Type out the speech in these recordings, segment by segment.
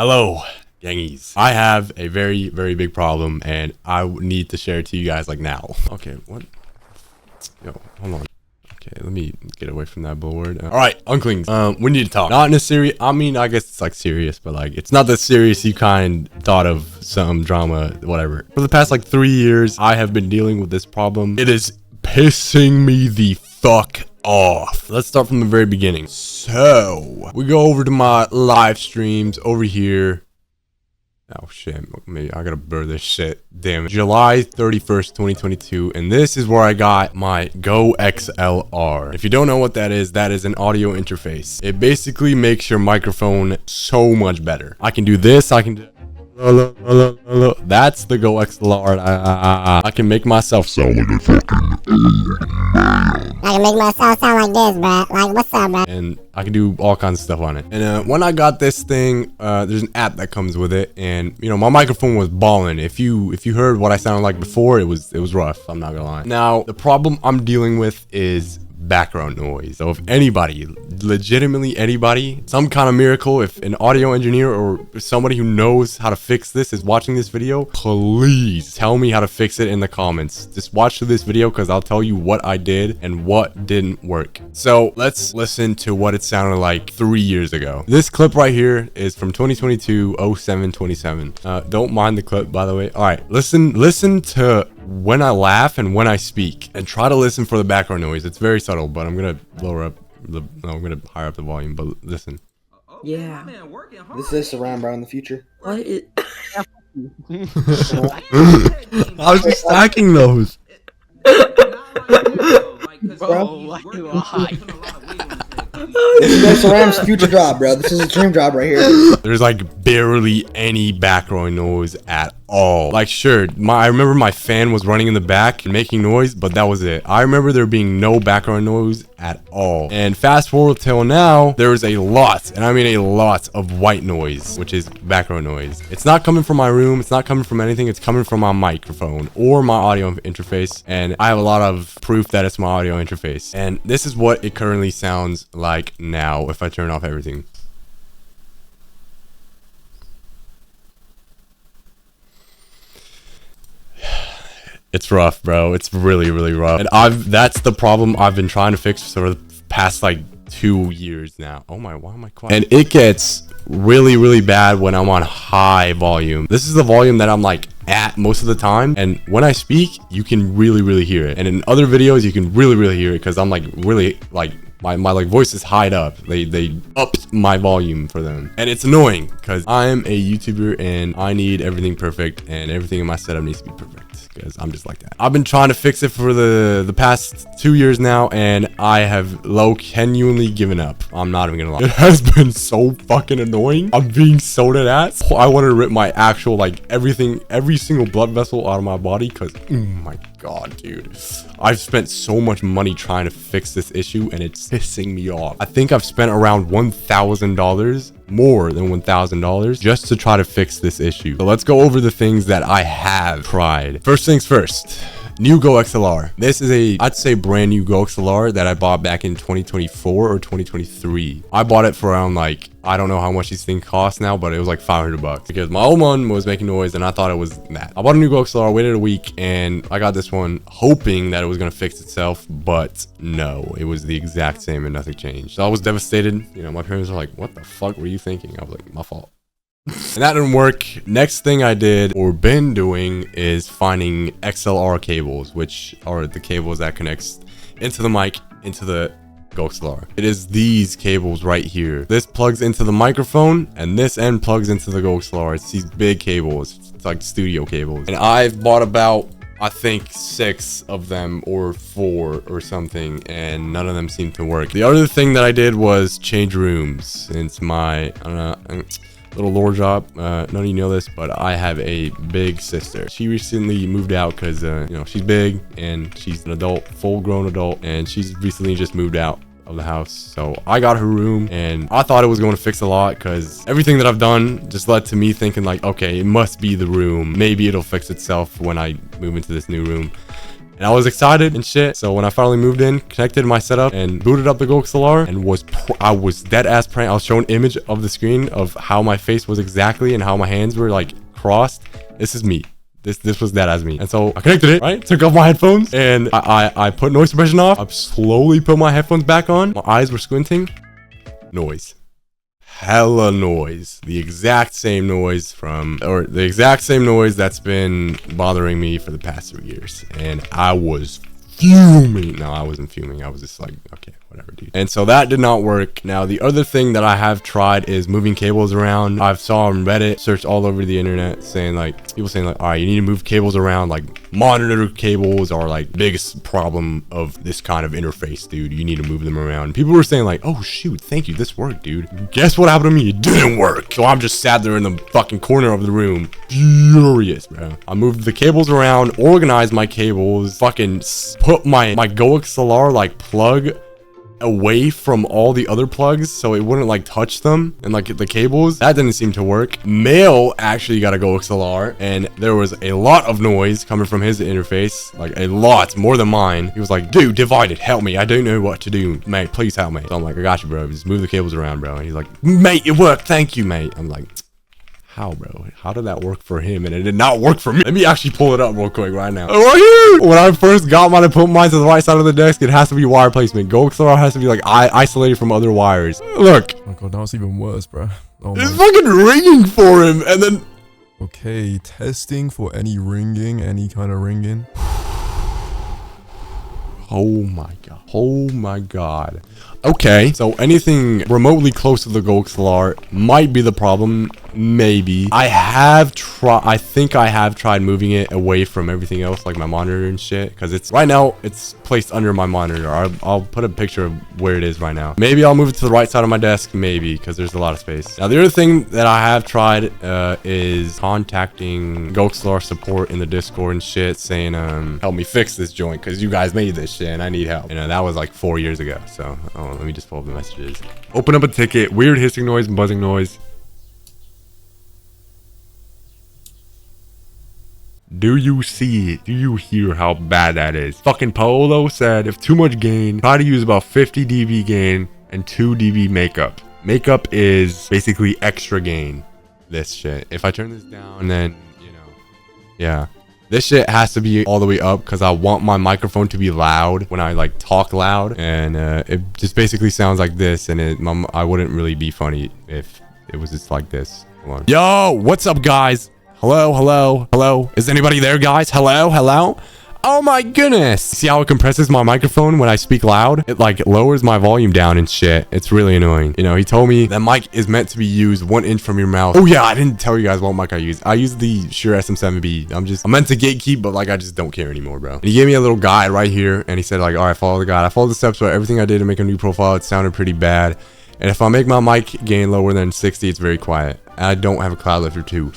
Hello, gangies. I have a very, very big problem, and I need to share it to you guys like now. Okay, what? Yo, hold on. Okay, let me get away from that board. All right, Unklings. We need to talk. Not in a serious. I mean, I guess it's like serious, but like it's not that serious. You kind thought of some drama, whatever. For the past like 3 years, I have been dealing with this problem. It is pissing me the fuck off. Let's start from the very beginning. So we go over to my live streams over here. Oh shit, maybe I gotta blur this shit. Damn it. July 31st, 2022, and this is where I got my Go XLR. If you don't know what that is an audio interface. It basically makes your microphone so much better. I can do this, I can do that's the Go XLR. I can make myself sound like a fucking I can make myself sound like this, bro. Like, what's up, bro? And I can do all kinds of stuff on it. And when I got this thing, there's an app that comes with it, and you know my microphone was balling. If you heard what I sounded like before, it was rough. I'm not gonna lie. Now the problem I'm dealing with is background noise. So if anybody, legitimately anybody, some kind of miracle, if an audio engineer or somebody who knows how to fix this is watching this video, please tell me how to fix it in the comments. Just watch this video because I'll tell you what I did and what didn't work. So let's listen to what it sounded like 3 years ago. This clip right here is from 2022 07/27. Don't mind the clip, by the way. All right, listen to when I laugh and when I speak, and try to listen for the background noise. It's very subtle, but I'm gonna lower up the I'm gonna higher up the volume, but listen. Yeah. This is surround, bro, in the future. What? I was just stacking those. Bro, why? This is Ghost Ram's future job, bro. This is a dream job right here. There's like barely any background noise at all. Like, sure, I remember my fan was running in the back and making noise, but that was it. I remember there being no background noise at all. And fast forward till now, there's a lot, and I mean a lot of white noise, which is background noise. It's not coming from my room. It's not coming from anything. It's coming from my microphone or my audio interface. And I have a lot of proof that it's my audio interface. And this is what it currently sounds like now if I turn off everything. It's rough, bro. It's really, really rough. And that's the problem I've been trying to fix for the past like 2 years now. Oh my, why am I quiet? And it gets really, really bad when I'm on high volume. This is the volume that I'm like at most of the time. And when I speak, you can really, really hear it. And in other videos, you can really, really hear it because I'm like really like my like voice is high up. They upped my volume for them, and it's annoying because I'm a YouTuber and I need everything perfect, and everything in my setup needs to be perfect because I'm just like that. I've been trying to fix it for the past 2 years now, and I have genuinely given up. I'm not even gonna lie. It has been so fucking annoying. I'm being so dead ass. I want to rip my actual like every single blood vessel out of my body because oh my god, dude, I've spent so much money trying to fix this issue and it's pissing me off. I think I've spent around $1,000, more than $1,000, just to try to fix this issue. So let's go over the things that I have tried. First things first. New Go XLR. This is I'd say brand new Go XLR that I bought back in 2024 or 2023. I bought it for around like, I don't know how much these things cost now, but it was like 500 bucks because my old one was making noise and I thought it was that. I bought a new Go XLR, waited a week, and I got this one hoping that it was going to fix itself, but no, it was the exact same and nothing changed. So I was devastated. You know, my parents were like, what the fuck were you thinking? I was like, my fault. And that didn't work. Next thing I did or been doing is finding XLR cables, which are the cables that connects into the mic, into the Go XLR. It is these cables right here. This plugs into the microphone and this end plugs into the Go XLR. It's these big cables. It's like studio cables. And I've bought about, I think 6 of them or 4 or something, and none of them seem to work. The other thing that I did was change rooms. It's my, I don't know, little lore job. None of you know this, but I have a big sister. She recently moved out because you know, she's big and she's an adult, full grown adult, and she's recently just moved out of the house. So I got her room, and I thought it was going to fix a lot because everything that I've done just led to me thinking like, okay, it must be the room. Maybe it'll fix itself when I move into this new room. And I was excited and shit. So when I finally moved in, connected my setup and booted up the GoXLR and I was dead ass praying. I was showing an image of the screen of how my face was exactly and how my hands were like crossed. This is me. This was that as me. And so I connected it, right? Took off my headphones and I put noise suppression off. I slowly put my headphones back on. My eyes were squinting. Noise. Hella noise. The exact same noise that's been bothering me for the past 3 years. And I was fuming. No, I wasn't fuming. I was just like, okay, whatever, dude. And so that did not work. Now, the other thing that I have tried is moving cables around. I've saw on Reddit, searched all over the internet, saying like, people saying like, all right, you need to move cables around, like monitor cables are like biggest problem of this kind of interface, dude. You need to move them around. People were saying like, oh shoot, thank you, this worked, dude. Guess what happened to me? It didn't work. So I'm just sat there in the fucking corner of the room, furious, bro. I moved the cables around, organized my cables, fucking put my GoXLR like plug away from all the other plugs so it wouldn't like touch them and like the cables. That didn't seem to work. Mail actually got a GoXLR and there was a lot of noise coming from his interface, like a lot more than mine. He was like, dude, divided, help me, I don't know what to do, mate, please help me. So I'm like, I got you, bro, just move the cables around, bro. And he's like, mate, it worked, thank you, mate. I'm like, how, bro? How did that work for him and it did not work for me? Let me actually pull it up real quick right now. Right here! When I first got mine, I put mine to the right side of the desk. It has to be wire placement. GoXLR has to be like isolated from other wires. Look. Oh my god, now it's even worse, bro. Oh it's fucking ringing for him and then... Okay, testing for any ringing, any kind of ringing. Oh my god. Oh my god. Okay, so anything remotely close to the GoXLR might be the problem. Maybe. I think I have tried moving it away from everything else, like my monitor and shit, because it's right now it's placed under my monitor. I'll put a picture of where it is right now. Maybe I'll move it to the right side of my desk, maybe, because there's a lot of space. Now, the other thing that I have tried is contacting GoXLR support in the Discord and shit, saying, help me fix this joint, because you guys made this shit, and I need help. You know, that was like 4 years ago, so, let me just pull up the messages. Open up a ticket, weird hissing noise and buzzing noise. Do you see it? Do you hear how bad that is? Fucking Polo said, if too much gain, try to use about 50 dB gain and 2 dB makeup. Makeup is basically extra gain. This shit. If I turn this down, then, you know, yeah. This shit has to be all the way up because I want my microphone to be loud when I like talk loud. And it just basically sounds like this. And I wouldn't really be funny if it was just like this. Hold on. Yo, what's up, guys? Hello, hello, hello. Is anybody there, guys? Hello, hello. Oh my goodness. See how it compresses my microphone when I speak loud? It like lowers my volume down and shit. It's really annoying. You know, he told me that mic is meant to be used 1 inch from your mouth. Oh yeah, I didn't tell you guys what mic I use. I use the Shure SM7B. I'm meant to gatekeep, but like I just don't care anymore, bro. And he gave me a little guide right here and he said like, all right, follow the guide. I followed the steps, but everything I did to make a new profile, it sounded pretty bad. And if I make my mic gain lower than 60, it's very quiet. And I don't have a cloud lifter too.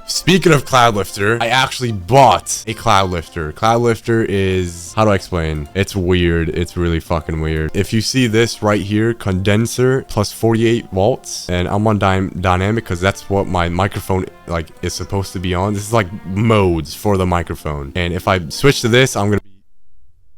Speaking of cloud lifter, I actually bought a cloud lifter. Cloud lifter is, how do I explain? It's weird. It's really fucking weird. If you see this right here, condenser plus 48 volts, and I'm on dynamic because that's what my microphone like is supposed to be on. This is like modes for the microphone. And if I switch to this, I'm gonna be,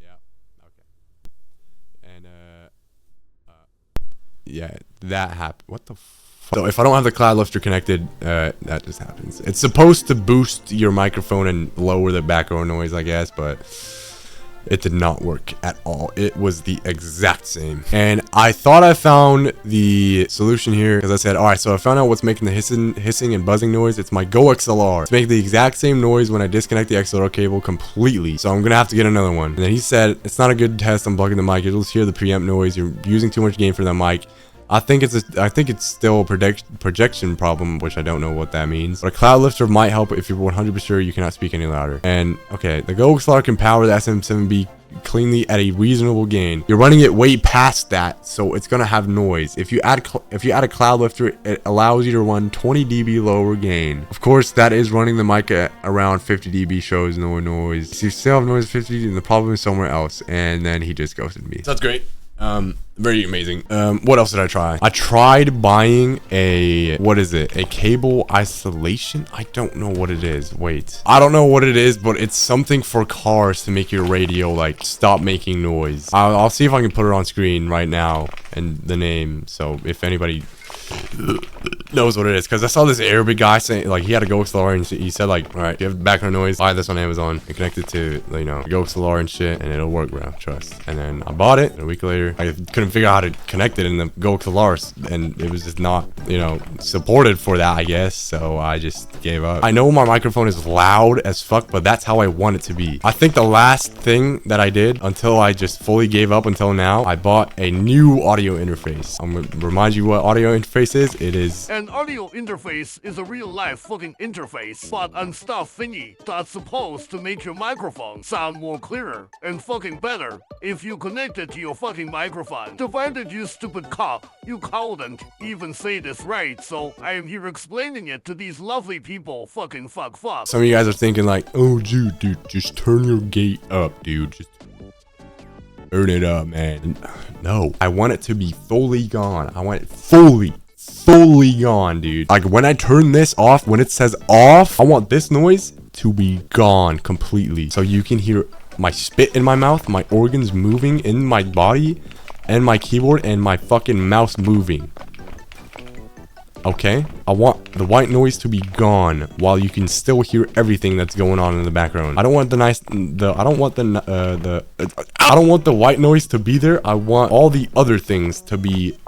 yeah, okay. And yeah, that happened. What the fuck? So if I don't have the cloud lifter connected, that just happens. It's supposed to boost your microphone and lower the background noise, I guess, but it did not work at all. It was the exact same. And I thought I found the solution here because I said, all right, so I found out what's making the hissing and buzzing noise. It's my GoXLR. It's making the exact same noise when I disconnect the XLR cable completely. So I'm going to have to get another one. And then he said, it's not a good test. I'm plugging the mic. You'll just hear the preamp noise. You're using too much gain for the mic. I think it's still a projection problem, which I don't know what that means. But a cloud lifter might help if you're 100% sure you cannot speak any louder. And okay, the GoXLR can power the SM7B cleanly at a reasonable gain. You're running it way past that, so it's gonna have noise. If you add a cloud lifter, it allows you to run 20 dB lower gain. Of course, that is running the mic at around 50 dB shows no noise. So you still have noise at 50, and the problem is somewhere else. And then he just ghosted me. So that's great. Very amazing. What else did I try? I tried buying a, what is it? A cable isolation? I don't know what it is. Wait. I don't know what it is, but it's something for cars to make your radio, like, stop making noise. I'll see if I can put it on screen right now and the name. So if anybody knows what it is, because I saw this Arabic guy saying, like, he had a Go XLR and he said, like, all right, you have background noise, buy this on Amazon and connect it to, you know, Go XLR and shit, and it'll work, bro, trust. And then I bought it, and a week later I couldn't figure out how to connect it in the Go XLR, and it was just not, you know, supported for that, I guess. So I just gave up. I know my microphone is loud as fuck, but that's how I want it to be. I think the last thing that I did until I just fully gave up until now, I bought a new audio interface. I'm gonna remind you what audio interface is. It is an audio interface is a real-life fucking interface, but unstuffed thingy that's supposed to make your microphone sound more clearer and fucking better if you connect it to your fucking microphone. Divided, you stupid cop. You couldn't even say this right, so I am here explaining it to these lovely people. Fucking fuck. Some of you guys are thinking like, oh dude, just turn your gate up, dude. Just turn it up, man. No, I want it to be fully gone. I want it fully gone, dude. Like when I turn this off, when it says off, I want this noise to be gone completely. So you can hear my spit in my mouth, my organs moving in my body, and my keyboard and my fucking mouse moving. Okay? I want the white noise to be gone while you can still hear everything that's going on in the background. I don't want I don't want the white noise to be there. I want all the other things to be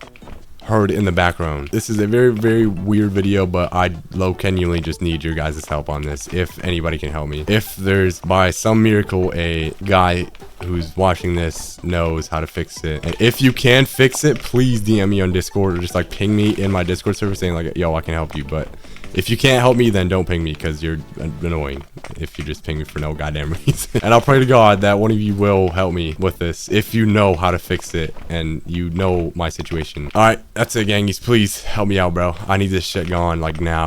heard in the background. This is a very, very weird video, but I genuinely just need your guys' help on this, if anybody can help me. If there's, by some miracle, a guy who's watching this knows how to fix it, and if you can fix it, please DM me on Discord, or just like ping me in my Discord server saying like, yo, I can help you. But if you can't help me, then don't ping me, because you're annoying if you just ping me for no goddamn reason. And I'll pray to God that one of you will help me with this if you know how to fix it and you know my situation. All right, that's it, gangies. Please help me out, bro. I need this shit gone like now.